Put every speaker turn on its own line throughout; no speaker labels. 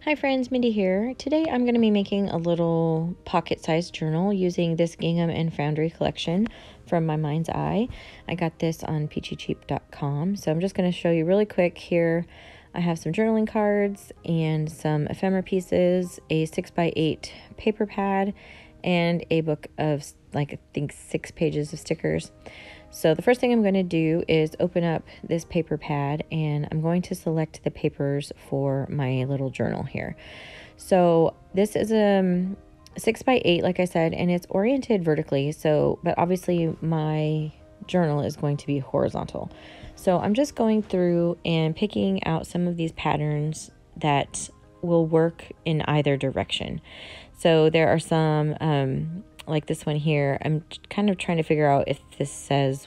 Hi friends, Mindy here. Today I'm going to be making a little pocket-sized journal using this Gingham Foundry collection from my mind's eye. I got this on peachycheap.com. So I'm just going to show you really quick here. I have some journaling cards and some ephemera pieces, a 6x8 paper pad, and a book of I think 6 pages of stickers. So the first thing I'm going to do is open up this paper pad, and I'm going to select the papers for my little journal here. So this is a 6x8, like I said, and it's oriented vertically. But obviously my journal is going to be horizontal. So I'm just going through and picking out some of these patterns that will work in either direction. So there are some, like this one here. I'm kind of trying to figure out if this says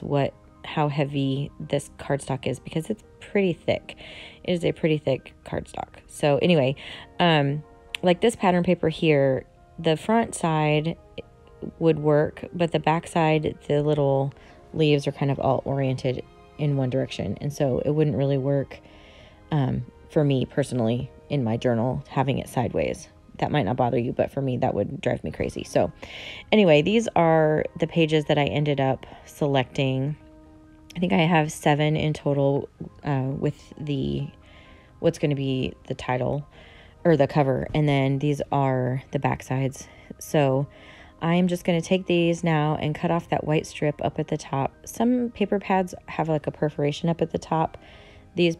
how heavy this cardstock is, because it's pretty thick. It is a pretty thick cardstock. So anyway, like this pattern paper here, the front side would work, but the back side, the little leaves are kind of all oriented in one direction. And so it wouldn't really work for me personally in my journal, having it sideways. That might not bother you, but for me, that would drive me crazy. So anyway, these are the pages that I ended up selecting. I think I have 7 in total with what's going to be the title or the cover. And then these are the back sides. So I'm just going to take these now and cut off that white strip up at the top. Some paper pads have like a perforation up at the top. These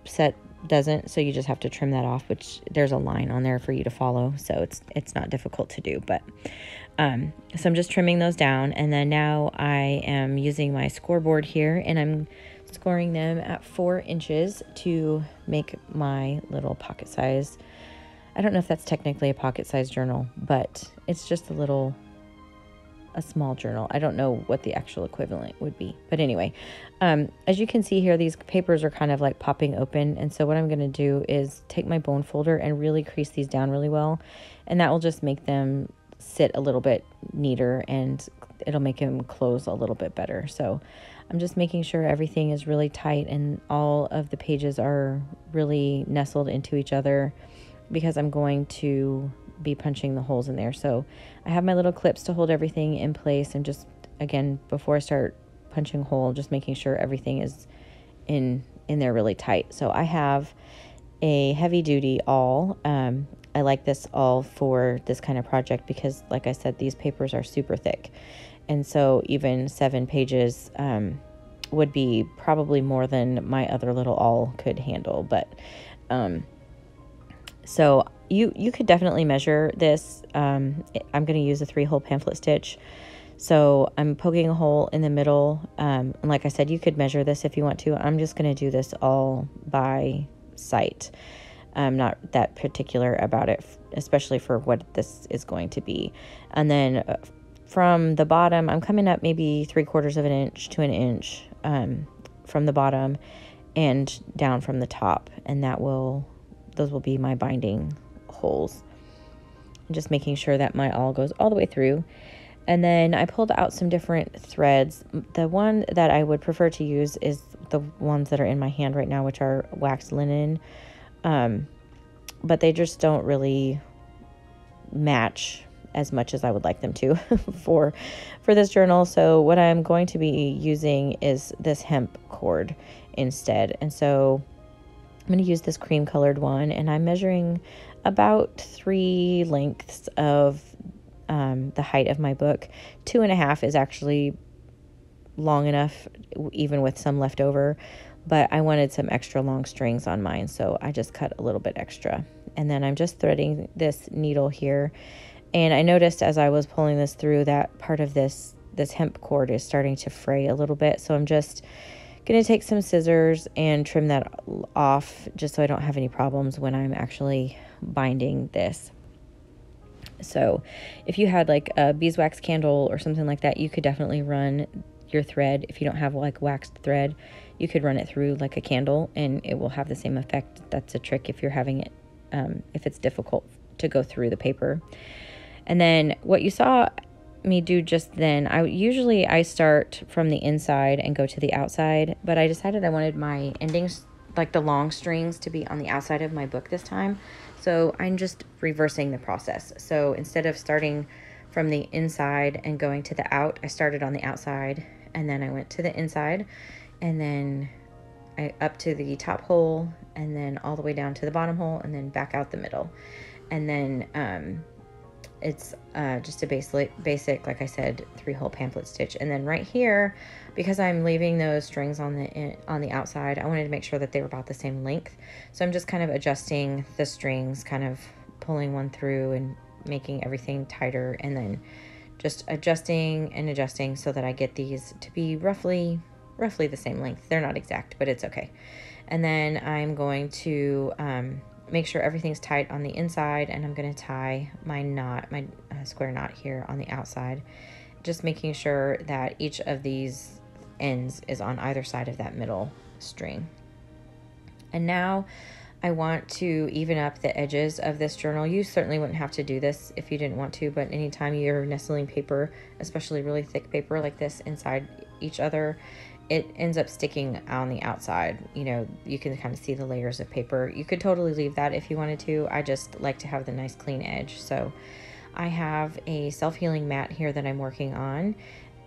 set doesn't, so you just have to trim that off, which there's a line on there for you to follow, so it's not difficult to do. But so I'm just trimming those down, and then now I am using my scoreboard here, and I'm scoring them at 4 inches to make my little pocket size. I don't know if that's technically a pocket size journal, but it's just a small journal. I don't know what the actual equivalent would be. But anyway, as you can see here, these papers are kind of like popping open. And so what I'm going to do is take my bone folder and really crease these down really well. And that will just make them sit a little bit neater, and it'll make them close a little bit better. So I'm just making sure everything is really tight and all of the pages are really nestled into each other, because I'm going to be punching the holes in there. So I have my little clips to hold everything in place, and just again, before I start punching a hole, just making sure everything is in there really tight. So I have a heavy duty awl. I like this awl for this kind of project because, like I said, these papers are super thick, and so even 7 pages would be probably more than my other little awl could handle. But so you could definitely measure this. I'm going to use a 3-hole pamphlet stitch. So I'm poking a hole in the middle. And like I said, you could measure this if you want to. I'm just going to do this all by sight. I'm not that particular about it, especially for what this is going to be. And then from the bottom, I'm coming up maybe 3/4 of an inch to an inch from the bottom and down from the top. And those will be my binding holes. I'm just making sure that my awl goes all the way through. And then I pulled out some different threads. The one that I would prefer to use is the ones that are in my hand right now, which are waxed linen. But they just don't really match as much as I would like them to for this journal. So what I'm going to be using is this hemp cord instead. And so I'm going to use this cream colored one, and I'm measuring about 3 lengths of the height of my book. 2.5 is actually long enough, even with some left over, but I wanted some extra long strings on mine, so I just cut a little bit extra. And then I'm just threading this needle here, and I noticed as I was pulling this through that part of this hemp cord is starting to fray a little bit, so I'm just going to take some scissors and trim that off, just so I don't have any problems when I'm actually binding this. So if you had like a beeswax candle or something like that, you could definitely run your thread. If you don't have like waxed thread, you could run it through like a candle and it will have the same effect. That's a trick if you're having it, if it's difficult to go through the paper. And then what you saw me do just then, I start from the inside and go to the outside, but I decided I wanted my ending like the long strings to be on the outside of my book this time. So I'm just reversing the process. So instead of starting from the inside and going to the out, I started on the outside, and then I went to the inside, and then I up to the top hole, and then all the way down to the bottom hole, and then back out the middle. And then it's just a basic, like I said, 3-hole pamphlet stitch. And then right here, because I'm leaving those strings on the outside, I wanted to make sure that they were about the same length. So I'm just kind of adjusting the strings, kind of pulling one through and making everything tighter, and then just adjusting and adjusting so that I get these to be roughly the same length. They're not exact, but it's okay. And then I'm going to make sure everything's tight on the inside, and I'm going to tie my knot, my square knot here on the outside, just making sure that each of these ends is on either side of that middle string. And now I want to even up the edges of this journal. You certainly wouldn't have to do this if you didn't want to, but anytime you're nestling paper, especially really thick paper like this inside each other, it ends up sticking on the outside. You know, you can kind of see the layers of paper. You could totally leave that if you wanted to. I just like to have the nice clean edge. So I have a self-healing mat here that I'm working on,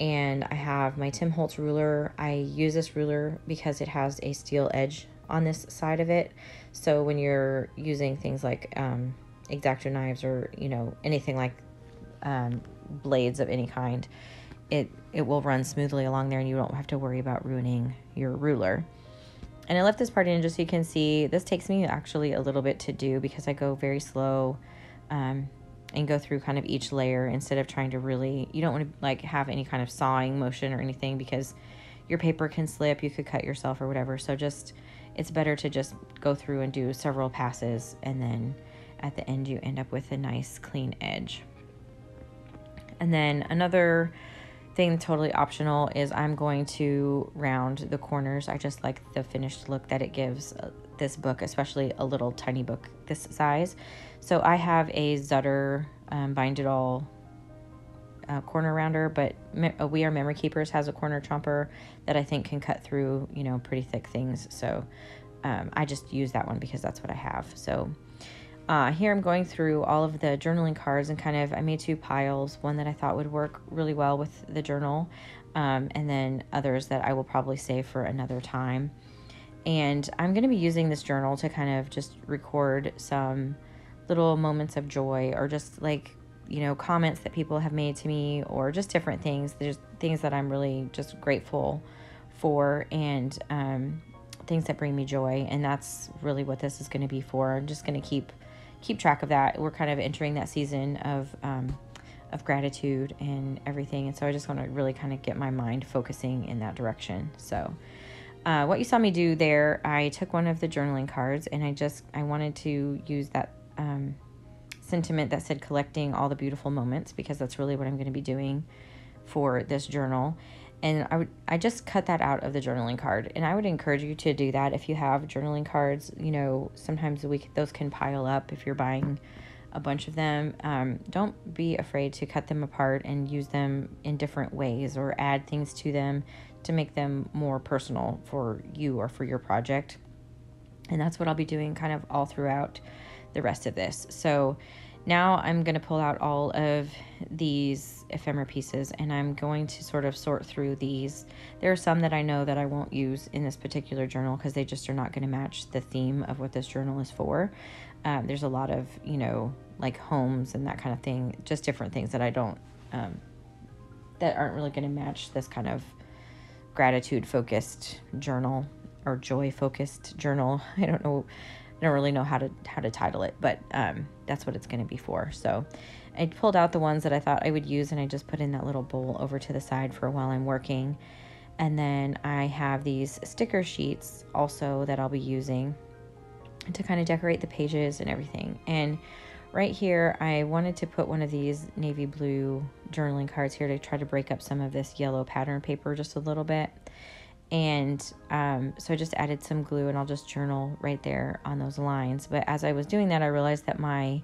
and I have my Tim Holtz ruler. I use this ruler because it has a steel edge on this side of it. So when you're using things like X-Acto knives, or, you know, anything like blades of any kind, it will run smoothly along there, and you don't have to worry about ruining your ruler. And I left this part in just so you can see. This takes me actually a little bit to do because I go very slow and go through kind of each layer instead of trying to really, you don't want to like have any kind of sawing motion or anything, because your paper can slip, you could cut yourself or whatever. So just, it's better to just go through and do several passes, and then at the end you end up with a nice clean edge. And then another thing totally optional is I'm going to round the corners. I just like the finished look that it gives this book, especially a little tiny book this size. So I have a Zutter Bind It All corner rounder, but We Are Memory Keepers has a corner chomper that I think can cut through, you know, pretty thick things. So I just use that one because that's what I have. So here I'm going through all of the journaling cards, and kind of, I made 2 piles, one that I thought would work really well with the journal, and then others that I will probably save for another time. And I'm going to be using this journal to kind of just record some little moments of joy, or just like, you know, comments that people have made to me, or just different things. There's things that I'm really just grateful for, and things that bring me joy. And that's really what this is going to be for. I'm just going to keep track of that. We're kind of entering that season of gratitude and everything. And so I just want to really kind of get my mind focusing in that direction. So what you saw me do there, I took one of the journaling cards, and I wanted to use that sentiment that said collecting all the beautiful moments, because that's really what I'm going to be doing for this journal. And I just cut that out of the journaling card, and I would encourage you to do that if you have journaling cards. You know, sometimes those can pile up if you're buying a bunch of them. Don't be afraid to cut them apart and use them in different ways, or add things to them to make them more personal for you or for your project. And that's what I'll be doing kind of all throughout the rest of this. So now I'm going to pull out all of these ephemera pieces, and I'm going to sort of sort through these. There are some that I know that I won't use in this particular journal because they just are not going to match the theme of what this journal is for. There's a lot of, you know, like homes and that kind of thing, just different things that I don't, that aren't really going to match this kind of gratitude-focused journal or joy-focused journal. I don't really know how to title it, but that's what it's going to be for. So I pulled out the ones that I thought I would use, and I just put in that little bowl over to the side for while I'm working. And then I have these sticker sheets also that I'll be using to kind of decorate the pages and everything. And right here, I wanted to put one of these navy blue journaling cards here to try to break up some of this yellow pattern paper just a little bit. And so I just added some glue, and I'll just journal right there on those lines. But as I was doing that, I realized that my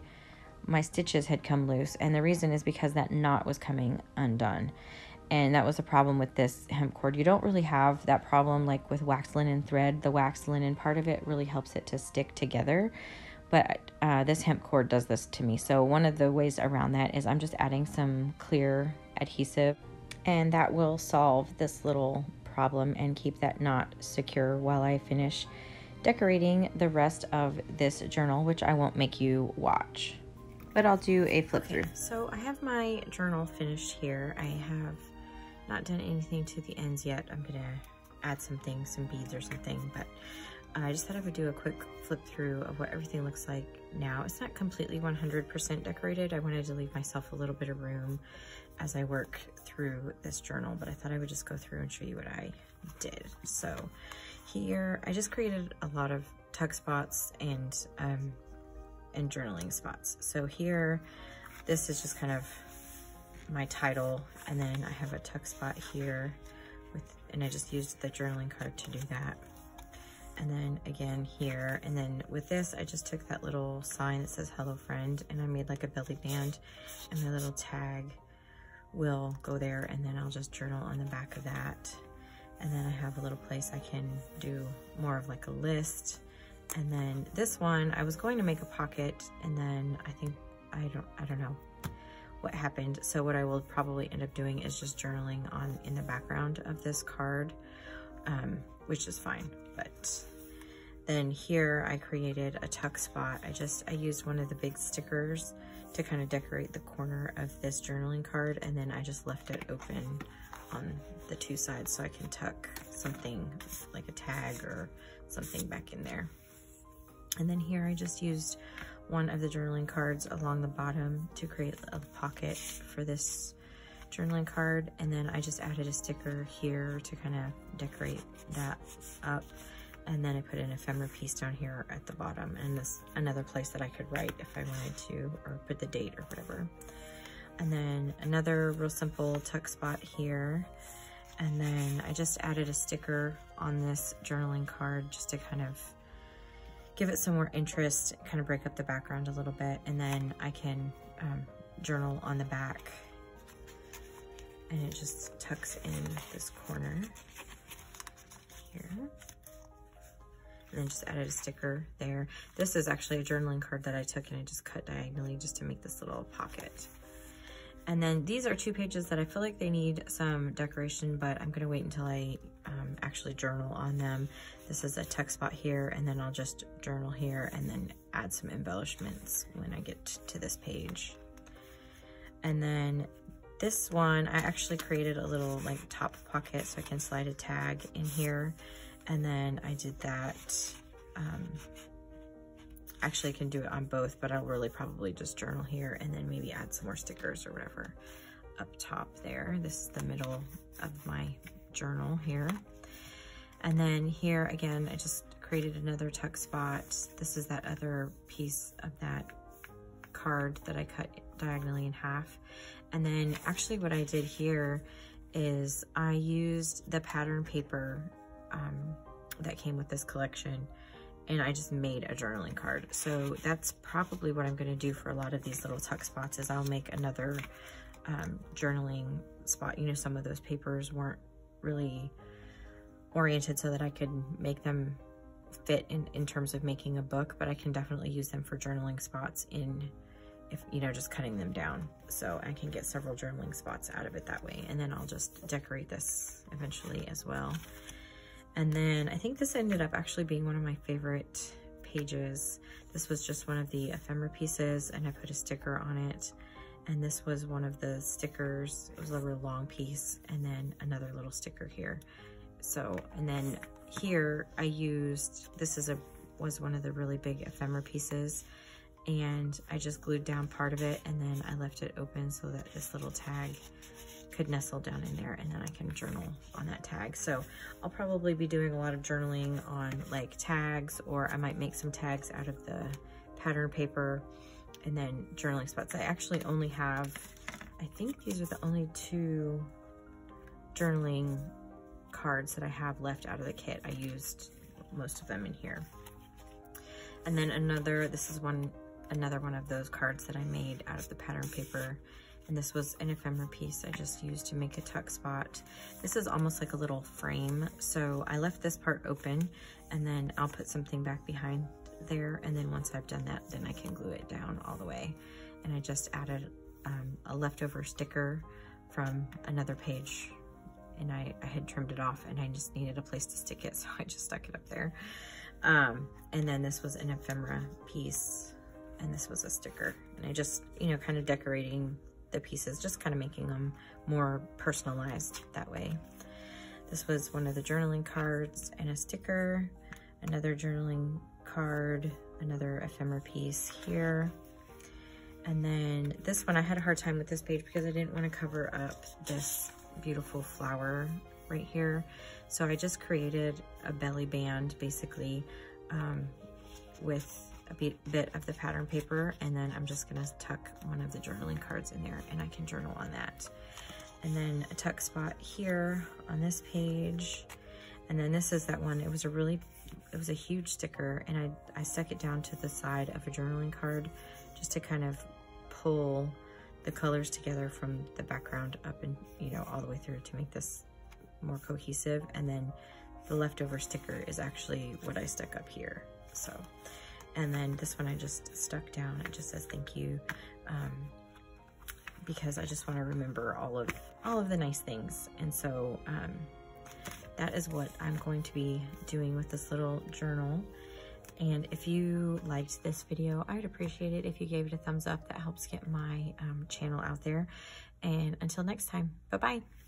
stitches had come loose, and the reason is because that knot was coming undone. And that was a problem with this hemp cord. You don't really have that problem like with wax linen thread. The wax linen part of it really helps it to stick together. But this hemp cord does this to me. So one of the ways around that is I'm just adding some clear adhesive, and that will solve this little problem and keep that knot secure while I finish decorating the rest of this journal, which I won't make you watch, but I'll do a flip through. So I have my journal finished here. I have not done anything to the ends yet. I'm gonna add some things, some beads or something, but I just thought I would do a quick flip through of what everything looks like now. It's not completely 100% decorated. I wanted to leave myself a little bit of room as I work through this journal, but I thought I would just go through and show you what I did. So here, I just created a lot of tuck spots and journaling spots. So here, this is just kind of my title, and then I have a tuck spot here and I just used the journaling card to do that. And then again here, and then with this, I just took that little sign that says hello friend, and I made like a belly band, and my little tag will go there, and then I'll just journal on the back of that. And then I have a little place I can do more of like a list. And then this one, I was going to make a pocket, and then I think, I don't know what happened. So what I will probably end up doing is just journaling in the background of this card, which is fine. But then here I created a tuck spot. I used one of the big stickers to kind of decorate the corner of this journaling card, and then I just left it open on the two sides so I can tuck something like a tag or something back in there. And then here I just used one of the journaling cards along the bottom to create a pocket for this journaling card, and then I just added a sticker here to kind of decorate that up. And then I put an ephemera piece down here at the bottom, and this another place that I could write if I wanted to, or put the date or whatever. And then another real simple tuck spot here. And then I just added a sticker on this journaling card just to kind of give it some more interest, kind of break up the background a little bit. And then I can journal on the back, and it just tucks in this corner here. And then just added a sticker there. This is actually a journaling card that I took and I just cut diagonally just to make this little pocket. And then these are 2 pages that I feel like they need some decoration, but I'm gonna wait until I actually journal on them. This is a tuck spot here, and then I'll just journal here and then add some embellishments when I get to this page. And then this one, I actually created a little like top pocket so I can slide a tag in here. And then I did that, actually I can do it on both, but I'll really probably just journal here and then maybe add some more stickers or whatever up top there. This is the middle of my journal here. And then here again, I just created another tuck spot. This is that other piece of that card that I cut diagonally in half. And then actually what I did here is I used the pattern paper that came with this collection, and I just made a journaling card. So that's probably what I'm gonna do for a lot of these little tuck spots, is I'll make another journaling spot. You know, some of those papers weren't really oriented so that I could make them fit in terms of making a book, but I can definitely use them for journaling spots if, you know, just cutting them down. So I can get several journaling spots out of it that way. And then I'll just decorate this eventually as well. And then I think this ended up actually being one of my favorite pages. This was just one of the ephemera pieces, and I put a sticker on it. And this was one of the stickers. It was a real long piece, and then another little sticker here. So, and then here I used, was one of the really big ephemera pieces, and I just glued down part of it, and then I left it open so that this little tag could nestle down in there, and then I can journal on that tag. So I'll probably be doing a lot of journaling on like tags, or I might make some tags out of the pattern paper, and then journaling spots. I actually only have, I think these are the only 2 journaling cards that I have left out of the kit. I used most of them in here. And then this is another one of those cards that I made out of the pattern paper, And this was an ephemera piece I just used to make a tuck spot. This is almost like a little frame. So I left this part open, and then I'll put something back behind there. And then once I've done that, then I can glue it down all the way. And I just added a leftover sticker from another page, and I had trimmed it off, and I just needed a place to stick it, so I just stuck it up there. And then this was an ephemera piece, and this was a sticker. And I just, you know, kind of decorating the pieces, just kind of making them more personalized that way. This was one of the journaling cards and a sticker, another journaling card, another ephemera piece here. And then this one, I had a hard time with this page because I didn't want to cover up this beautiful flower right here. So I just created a belly band basically with a bit of the pattern paper, and then I'm just gonna tuck one of the journaling cards in there, and I can journal on that. And then a tuck spot here on this page. And then this is that one. It was a huge sticker, and I stuck it down to the side of a journaling card just to kind of pull the colors together from the background up and, you know, all the way through to make this more cohesive. And then the leftover sticker is actually what I stuck up here. So, and then this one I just stuck down. It just says thank you, because I just want to remember all of the nice things. And so that is what I'm going to be doing with this little journal. And if you liked this video, I would appreciate it if you gave it a thumbs up. That helps get my channel out there. And until next time, bye-bye.